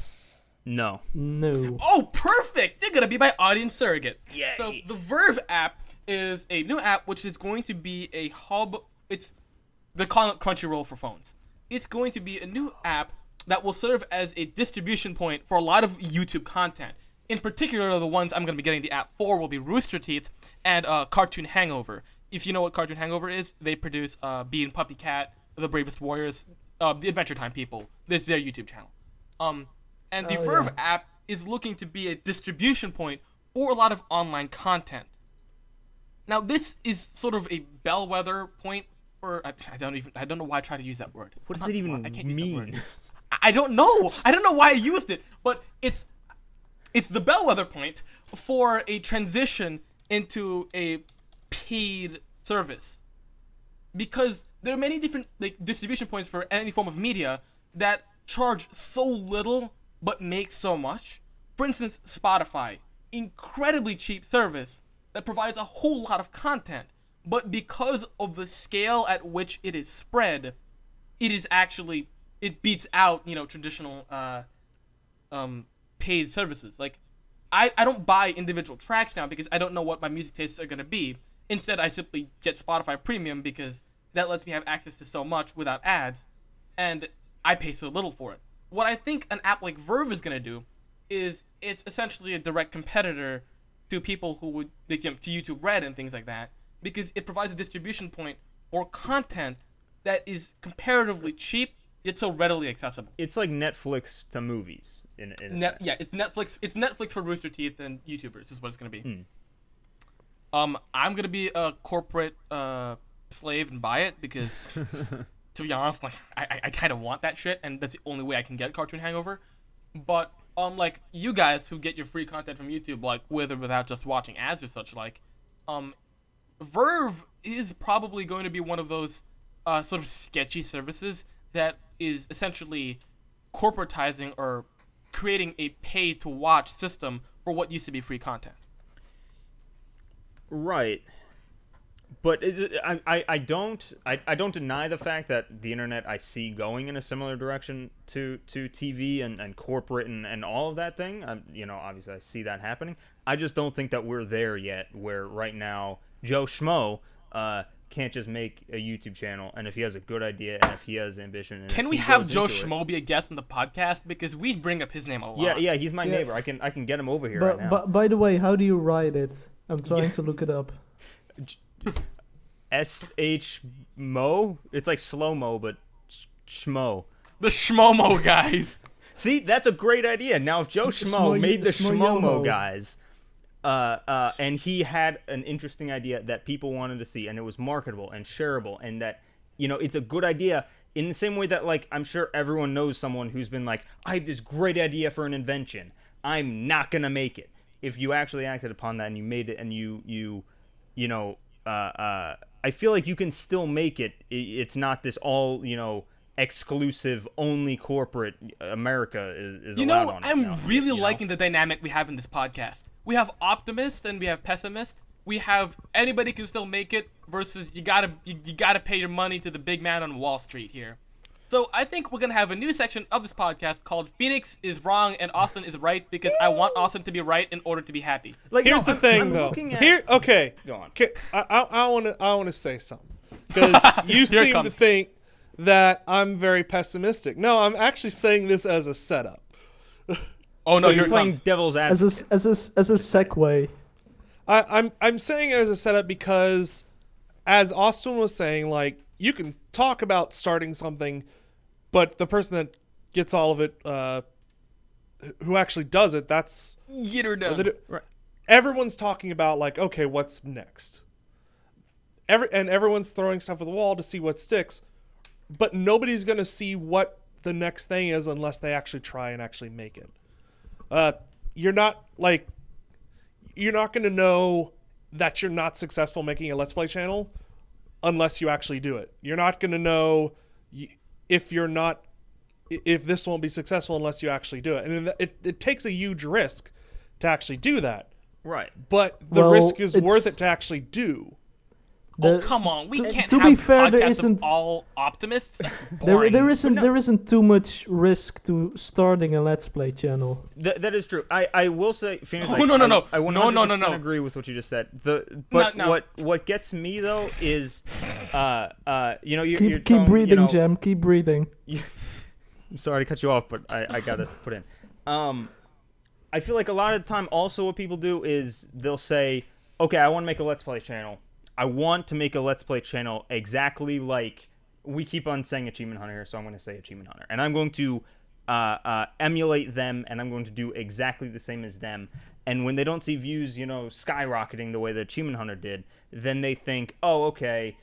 No. No. Oh, perfect! You're gonna be my audience surrogate. Yay. So the Verve app is a new app which is going to be a hub. They're calling it Crunchyroll for phones. It's going to be a new app that will serve as a distribution point for a lot of YouTube content. In particular, the ones I'm going to be getting the app for will be Rooster Teeth and Cartoon Hangover. If you know what Cartoon Hangover is, they produce Bee and Puppy Cat, The Bravest Warriors, the Adventure Time people. This is their YouTube channel. And the Oh, Verve yeah. app is looking to be a distribution point for a lot of online content. Now, this is sort of a bellwether point for I don't know why I try to use that word. What I'm does it not smart. even I can't use that word. mean? I don't know. I don't know why I used it, but it's the bellwether point for a transition into a paid service. Because there are many different distribution points for any form of media that charge so little but make so much. For instance, Spotify, incredibly cheap service that provides a whole lot of content, but because of the scale at which it is spread, it beats out traditional paid services. Like I don't buy individual tracks now because I don't know what my music tastes are going to be. Instead, I simply get Spotify Premium because that lets me have access to so much without ads, and I pay so little for it. What I think an app like Verve is going to do is it's essentially a direct competitor to people who would to YouTube Red and things like that, because it provides a distribution point for content that is comparatively cheap yet so readily accessible. It's like Netflix to movies. In a sense. Yeah, it's Netflix. It's Netflix for Rooster Teeth and YouTubers is what it's gonna be. I'm gonna be a corporate slave and buy it because, to be honest, I kind of want that shit, and that's the only way I can get Cartoon Hangover. But like you guys who get your free content from YouTube, like with or without just watching ads or such, Verve is probably going to be one of those sort of sketchy services that is essentially corporatizing or creating a pay-to-watch system for what used to be free content. Right. But I don't deny the fact that the internet I see going in a similar direction to TV and corporate and all of that thing. Obviously I see that happening. I just don't think that we're there yet, where right now Joe Schmo can't just make a YouTube channel, and if he has a good idea and if he has ambition, and can if we he have goes Joe into it- Schmo be a guest on the podcast, because we bring up his name a lot? Yeah, he's my neighbor. I can get him over here right now. But by the way, how do you write it? I'm trying to look it up. SH-Mo? It's like slow-mo, but Schmo. The Schmomo guys. See, that's a great idea. Now, if Joe Schmo made the Schmomo Schmoyomo. guys, and he had an interesting idea that people wanted to see, and it was marketable and shareable, and that, it's a good idea in the same way that, like, I'm sure everyone knows someone who's been like, I have this great idea for an invention. I'm not going to make it. If you actually acted upon that and you made it and I feel like you can still make it. It's not this all, exclusive, only corporate America is allowed on it I'm now, really liking the dynamic we have in this podcast. We have optimists and we have pessimists. We have anybody can still make it versus you gotta pay your money to the big man on Wall Street here. So I think we're gonna have a new section of this podcast called Phoenix is wrong and Austin is right, because I want Austin to be right in order to be happy. Like, Here's the thing, though. Okay. Go on. I want to say something, because you seem to comes. think that I'm very pessimistic. No, I'm actually saying this as a setup. Oh no, So here you're it playing comes. devil's advocate. As a segue. I'm saying it as a setup because, as Austin was saying, like, you can talk about starting something, but the person that gets all of it, who actually does it, that's Get her done. Right. everyone's talking about, like, okay, what's next? Everyone's throwing stuff at the wall to see what sticks, but nobody's gonna see what the next thing is unless they actually try and actually make it. You're not gonna know that you're not successful making a Let's Play channel unless you actually do it. You're not gonna know if this won't be successful unless you actually do it. And it takes a huge risk to actually do that. Right. But the Well, risk is worth it's- it to actually do. Oh come on, we can't to have be fair, there podcasts isn't- of all optimists. That's There boring. there isn't too much risk to starting a Let's Play channel. That is true. I will say, Phoenix. Oh, no. I 100% agree with what you just said. No. What gets me though is, you're Keep telling, breathing, Jem. Keep breathing. I'm sorry to cut you off, but I gotta put in. I feel like a lot of the time, also what people do is they'll say, okay, I want to make a Let's Play channel. I want to make a Let's Play channel exactly like, we keep on saying Achievement Hunter here, so I'm going to say Achievement Hunter. And I'm going to emulate them, and I'm going to do exactly the same as them. And when they don't see views, skyrocketing the way that Achievement Hunter did, then they think, oh, okay,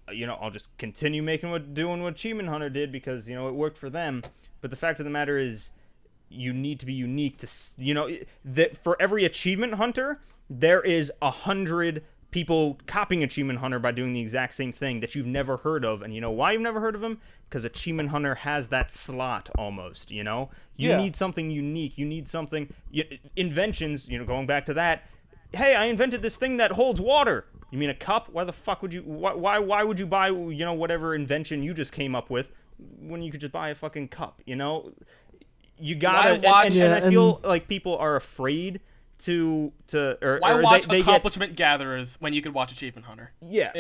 I'll just continue doing what Achievement Hunter did because, it worked for them. But the fact of the matter is, you need to be unique to, that for every Achievement Hunter, there is 100 people copying Achievement Hunter by doing the exact same thing that you've never heard of. And you know why you've never heard of him? Because Achievement Hunter has that slot almost, You need something unique. You need something... inventions, going back to that. Hey, I invented this thing that holds water. You mean a cup? Why the fuck would you... Why would you buy, whatever invention you just came up with when you could just buy a fucking cup, You gotta... And I feel like people are afraid... Why watch Accomplishment Gatherers when you could watch Achievement Hunter? Yeah,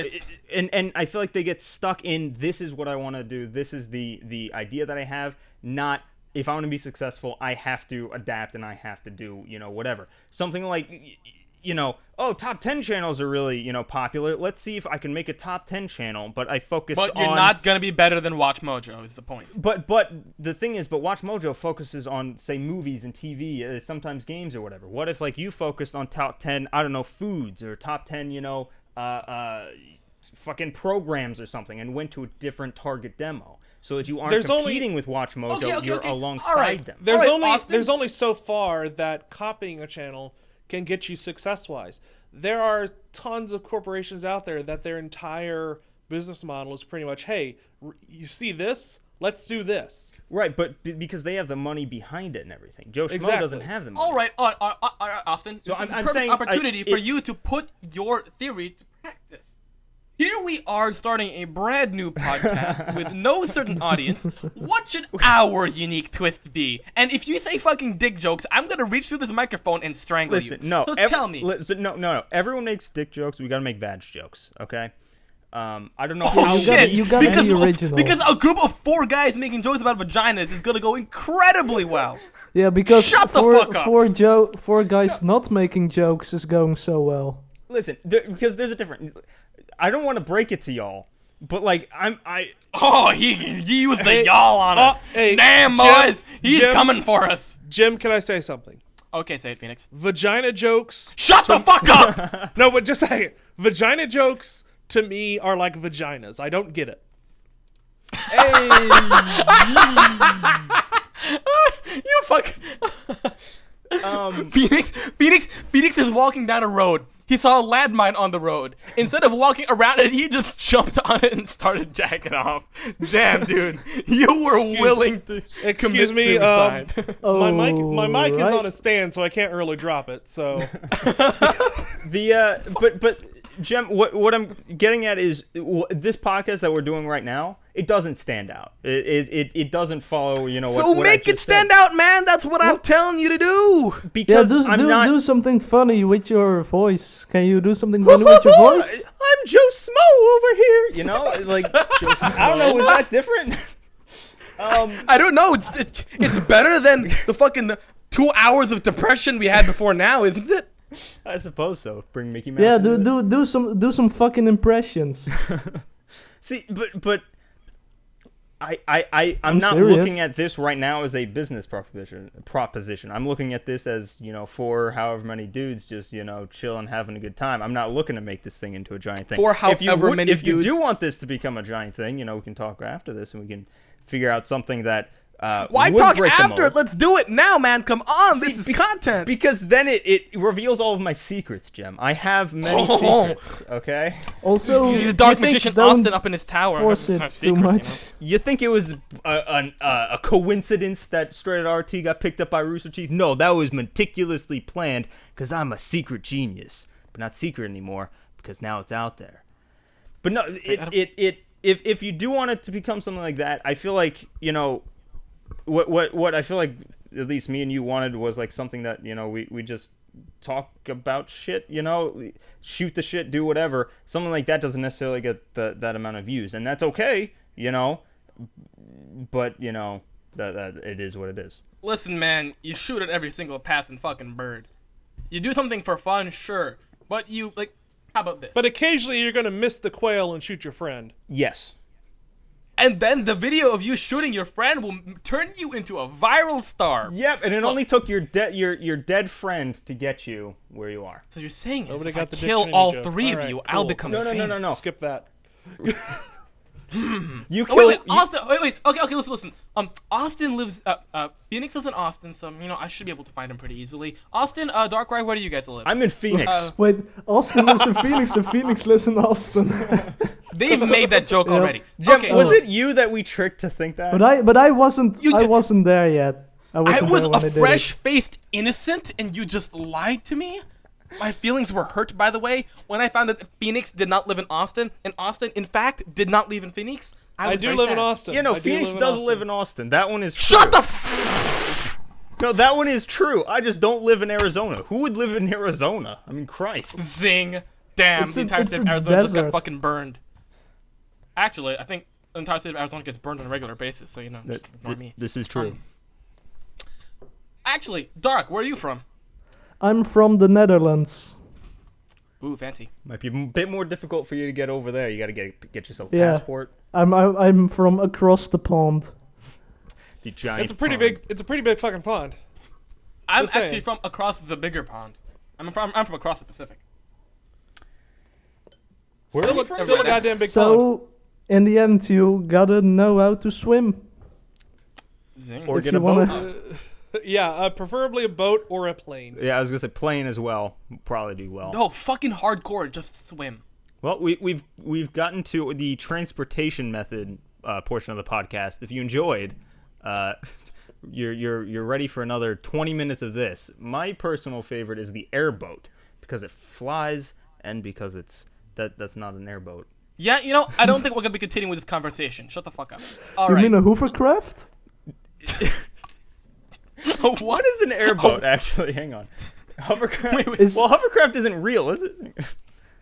and I feel like they get stuck in, this is what I want to do, this is the idea that I have, not, if I want to be successful, I have to adapt and I have to do, whatever. Something like, top 10 channels are really, popular. Let's see if I can make a top 10 channel, but I focus on... But you're not going to be better than Watch Mojo, is the point. But the thing is, Watch Mojo focuses on, say, movies and TV, sometimes games or whatever. What if, like, you focused on top 10, I don't know, foods, or top 10, fucking programs or something, and went to a different target demo, so that you aren't competing with Watch Mojo, you're alongside them. There's only so far that copying a channel can get you success-wise. There are tons of corporations out there that their entire business model is pretty much, hey, you see this? Let's do this. Right, but because they have the money behind it and everything. Joe Schmo doesn't have the money. All right, Austin. So this is I'm a perfect saying opportunity for you to put your theory to practice. Here we are starting a brand new podcast with no certain audience. What should our unique twist be? And if you say fucking dick jokes, I'm gonna reach through this microphone and strangle you. No. So tell me. Listen, no. Everyone makes dick jokes. We gotta make vag jokes, okay? I don't know Oh how shit! you gotta be original. Because a group of 4 guys making jokes about vaginas is gonna go incredibly well. Yeah, because Shut the fuck up. four guys not making jokes is going so well. Listen, because there's a difference. I don't want to break it to y'all, but like Oh, he used the y'all on us. Hey, Damn, Jim, boys, he's Jim. coming for us. Jim, can I say something? Okay, say it, Phoenix. Vagina jokes. Shut the fuck up! No, but just say it. Vagina jokes to me are like vaginas. I don't get it. You fuck. Phoenix is walking down a road. He saw a landmine on the road. Instead of walking around it, he just jumped on it and started jacking off. Damn, dude, you were willing to Excuse commit me. suicide. My mic is right. on a stand, so I can't really drop it. So but Jem, what I'm getting at is this podcast that we're doing right now. It doesn't stand out. It doesn't follow. You know what? So what I make it just stand said. out, man. That's what I'm telling you to do. Yeah, Because do something funny with your voice. Can you do something funny with your voice? I'm Joe Smo over here. You know, like I don't know. Was that different? I don't know. It's better than the fucking 2 hours of depression we had before now, isn't it? I suppose so. Bring Mickey Mouse. Yeah, into it. do some fucking impressions. See, but I'm not serious. looking at this right now as a business proposition. I'm looking at this as, you know, 4 however many dudes just, you know, chilling, having a good time. I'm not looking to make this thing into a giant thing. For however many if you dudes. do want this to become a giant thing, you know, we can talk after this and we can figure out something that Why would talk break the after mold. it? Let's do it now, man. Come on, See, this is content. Because then it reveals all of my secrets, Jem. I have many Oh. secrets, okay? Also, the dark think magician don't Austin up in his tower. force It's it not too secrets, much. you know? You think it was a coincidence that Straight RT got picked up by Rooster Teeth? No, that was meticulously planned because I'm a secret genius. But not secret anymore because now it's out there. But no, if you do want it to become something like that, I feel like, you know, what I feel like at least me and you wanted was like something that, you know, we just talk about shit, you know, shoot the shit, do whatever. Something like that doesn't necessarily get that amount of views, and that's okay, you know. But you know that it is what it is. Listen, man, you shoot at every single passing fucking bird. You do something for fun, sure, but you like. How about this? but occasionally you're gonna miss the quail and shoot your friend. Yes. And then the video of you shooting your friend will turn you into a viral star. Yep, and it only took your dead friend to get you where you are. So you're saying is Nobody if I got the kill dictionary all joke. 3 of Alright, you, I'll cool. become No, famous. no. Skip that. You Oh, kill. wait, Austin. Wait. Okay, listen. Austin lives. Phoenix lives in Austin, so you know I should be able to find him pretty easily. Austin, Darkrai, where do you guys live? I'm in Phoenix. wait, Austin lives in Phoenix and Phoenix lives in Austin. They've made that joke already. Jem, Okay. was it you that we tricked to think that? but I wasn't You I did- wasn't there yet. I wasn't was there when a I did it. fresh-faced innocent, and you just lied to me? My feelings were hurt, by the way, when I found that Phoenix did not live in Austin, and Austin, in fact, did not live in Phoenix. I was do very live in sad. Austin. Yeah, no, I do Phoenix live in does Austin. live in Austin. That one is true. Shut the No, that one is true. I just don't live in Arizona. Who would live in Arizona? I mean, Christ. Zing. Damn, It's the a- entire it's state of a Arizona just got desert. fucking burned. Actually, I think the entire state of Arizona gets burned on a regular basis, so you know, just ignore me. This is true. Actually, Dark, where are you from? I'm from the Netherlands. Ooh, fancy. Might be a bit more difficult for you to get over there. You got to get yourself a Yeah. passport. I'm from across the pond. The giant. It's a pretty pond. big. It's a pretty big fucking pond. I'm Just saying. actually from across the bigger pond. I'm from across the Pacific. Where are Still, you a, from? still a goddamn big pond. So, in the end, you gotta know how to swim. Zing. Or If get you a boat. wanna- Yeah, preferably a boat or a plane. Yeah, I was gonna say plane as well. Probably do well. No, fucking hardcore, just swim. Well, we've gotten to the transportation method portion of the podcast. If you enjoyed, you're ready for another 20 minutes of this. My personal favorite is the airboat because it flies and because that's not an airboat. Yeah, I don't think we're gonna be continuing with this conversation. Shut the fuck up. All You right. mean a hovercraft? What is an airboat, actually? Hang on. Hovercraft? Is- Well, hovercraft isn't real, is it?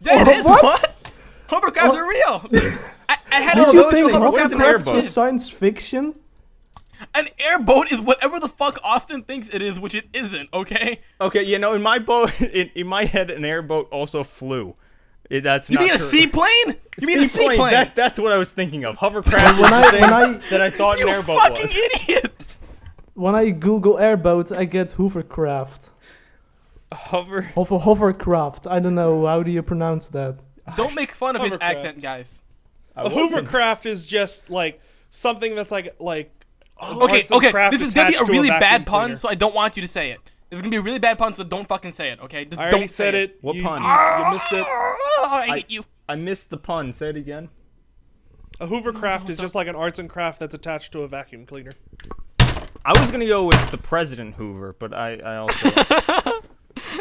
Yeah, it is. What? Hovercrafts are real. I had No, a Did you those think things- what is an hovercrafts airboat? was science fiction? An airboat is whatever the fuck Austin thinks it is, which it isn't. Okay. Okay, in my boat, in my head, an airboat also flew. That's You not mean a true. seaplane? You mean a seaplane? That's what I was thinking of. Hovercraft When is the thing I- that I thought You an airboat fucking was. idiot. When I Google airboat, I get hovercraft. Hovercraft. I don't know. How do you pronounce that? Don't make fun of his Hovercraft. accent, guys. A hovercraft is just like something that's like Okay, arts and craft this is gonna be a attached to really vacuum bad pun, cleaner. so I don't want you to say it. This is gonna be a really bad pun, so don't fucking say it, okay? Just I already don't said say it. What You- pun? You missed it. Oh, I hate you. I missed the pun. Say it again. A hovercraft is just like an arts and craft that's attached to a vacuum cleaner. I was gonna go with the President Hoover, but I also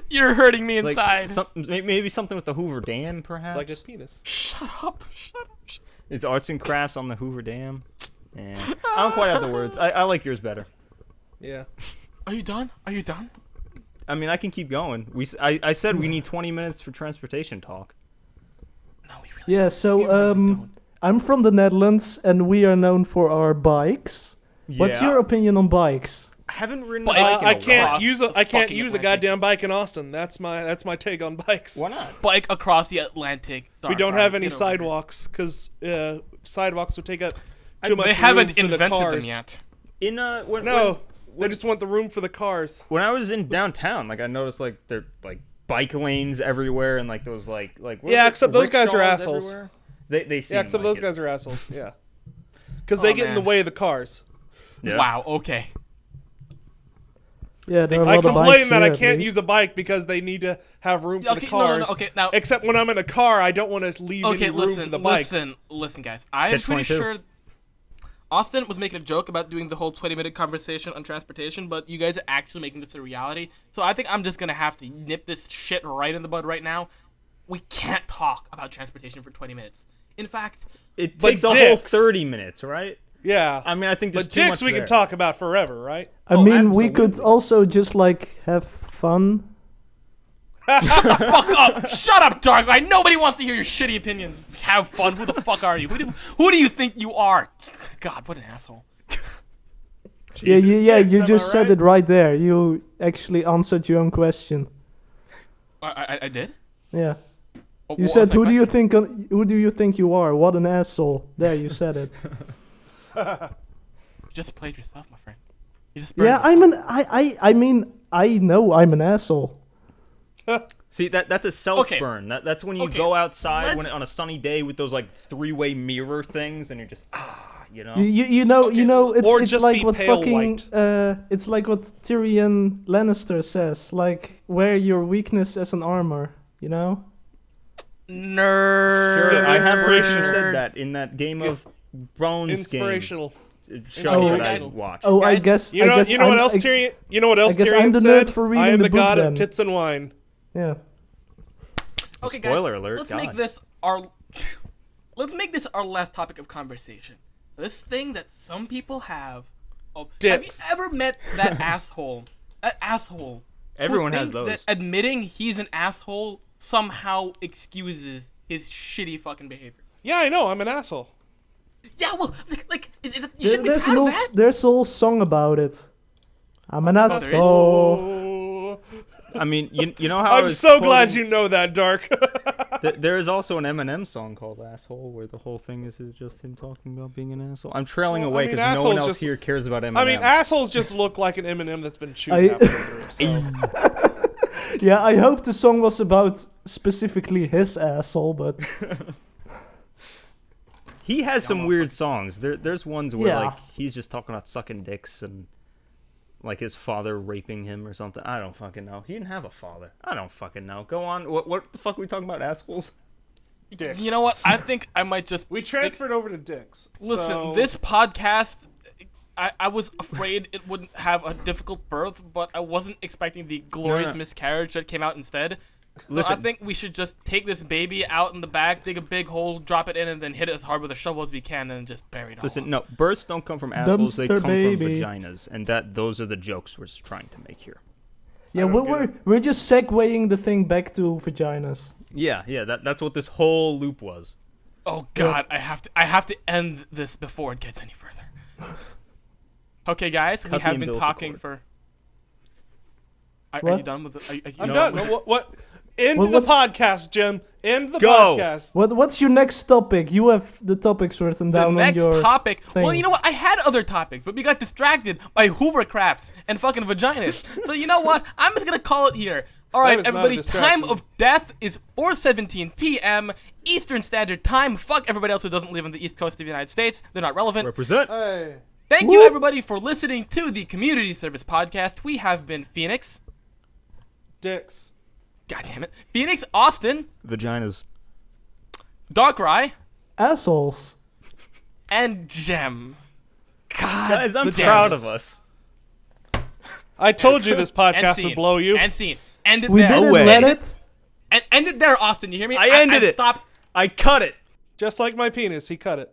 You're hurting me like inside. maybe something with the Hoover Dam, perhaps. Like a penis. Shut up. Shut up. It's arts and crafts on the Hoover Dam. Yeah. I don't quite have the words. I like yours better. Yeah. Are you done? Are you done? I mean, I can keep going. I said we need 20 minutes for transportation talk. No, we really Yeah. So we really don't. I'm from the Netherlands, and we are known for our bikes. What's your opinion on bikes? I haven't ridden a But bike in I a can't while. use a Fucking use a Atlantic. goddamn bike in Austin. That's my take on bikes. Why not? Bike across the Atlantic. We don't Dark have Ride, any get over it. sidewalks because sidewalks would take up too much They room haven't for the invented cars. them yet. In No, they just want the room for the cars. when I was in downtown, like I noticed like there like bike lanes everywhere and like those like what Yeah, are except those guys are rickshaws assholes. everywhere? They seem Yeah, except like those it. guys are assholes. Yeah, because they Oh, get in the man. way of the cars. Yeah. Wow. Okay. Yeah, there are a I lot of bikes complain that here, I at can't least. use a bike because they need to have room for the Okay, cars. no. Okay, now. Except when I'm in a car, I don't want to leave Okay, any room listen, for the bikes. listen, guys. I'm pretty catch-22. sure Austin was making a joke about doing the whole 20-minute conversation on transportation, but you guys are actually making this a reality. So I think I'm just gonna have to nip this shit right in the bud right now. We can't talk about transportation for 20 minutes. In fact, It But takes a whole dicks. 30 minutes, right? Yeah, I mean, I think there's but too dicks much we there. can talk about forever, right? I Oh, mean, we could absolutely. also just like have fun. fuck up! Shut up, Darkrai! Nobody wants to hear your shitty opinions. Have fun. Who the fuck are you? Who do you think you are? God, what an asshole. Yeah, Jesus, yeah, dicks, you am just I said right? it right there. You actually answered your own question. I did? Yeah. What You was said, that who do you question? think? Who do you think you are? What an asshole! There, you said it. You just played yourself, my friend. You just burned Yeah, yourself. I'm an. I mean, I know I'm an asshole. See, that's a self burn. That's when you Okay, go outside let's- on a sunny day with those like three-way mirror things, and you're just you know. You know, it's, Or it's just like be what pale fucking it's like what Tyrion Lannister says, like wear your weakness as an armor. You know? Nerd. Sure, I have heard you Nerd. said that in that Game of Thrones Inspirational. show Oh, that I guys. watched. Oh, I Guys, guess. You know, I guess you know what I'm- else Tyrion? You know what else I guess I'm Tyrion the said? nerd for I reading am the the book god then. of tits and wine. Yeah. Okay, Spoiler guys, alert, let's God. make this our last topic of conversation. This thing that some people have. Have you Dicks. ever met that asshole? That asshole. who Everyone has thinks those. That admitting he's an asshole somehow excuses his shitty fucking behavior. Yeah, I know. I'm an asshole. Yeah, well, you should be There's proud a of whole, that. there's a whole song about it. I'm an there is? asshole. Oh. I mean, you know how I I'm was so glad quoting- you know that, Dark. There is also an Eminem song called "Asshole," where the whole thing is just him talking about being an asshole. I'm trailing Well, I away mean, because no one assholes else just- here cares about Eminem. I mean, assholes just look like an M&M that's been chewed I- halfway through. So. Yeah, I hope the song was about specifically his asshole, but He has some weird songs. There's ones where Yeah. like he's just talking about sucking dicks and like his father raping him or something. I don't fucking know. He didn't have a father. I don't fucking know. Go on. What the fuck are we talking about, assholes? Dicks. You know what? I think I might just We transferred over to dicks. listen. so- This podcast, I was afraid it wouldn't have a difficult birth, but I wasn't expecting the glorious no. miscarriage that came out instead. Listen, I think we should just take this baby out in the back, dig a big hole, drop it in, and then hit it as hard with a shovel as we can, and just bury it all. listen. No, births don't come from assholes. They Dumpster come baby. from vaginas, and those are the jokes we're trying to make here. Yeah, don't we're, get it. we're just segueing the thing back to vaginas. Yeah. That's what this whole loop was. Oh God, I have to end this before it gets any further. Okay, guys, we Cut the have been umbilical talking cord. for. Are What? you done with the? Are you I'm No. done. No, what? End Well, the what's- podcast, Jim. End the Go. podcast. What's your next topic? You have the topics written The down on next your topic. Well, thing. you know what? I had other topics, but we got distracted by hovercrafts and fucking vaginas. So you know what? I'm just gonna call it here. All That right, is not a everybody. Time distraction. of death is 4:17 p.m. Eastern Standard Time. Fuck everybody else who doesn't live on the East Coast of the United States. They're not relevant. Represent. Hey. Thank you, Whoop. everybody, for listening to the Community Service Podcast. We have been Phoenix. Dicks. God damn it. Phoenix, Austin, Vaginas. TehDarkrai, assholes. and Gem. God Guys, I'm damn proud it. of us. I told you this And podcast scene. would blow you. And scene. End it We there. didn't Away. let it. And end it there, Austin. You hear me? I ended it. Stop. I cut it. Just like my penis, he cut it.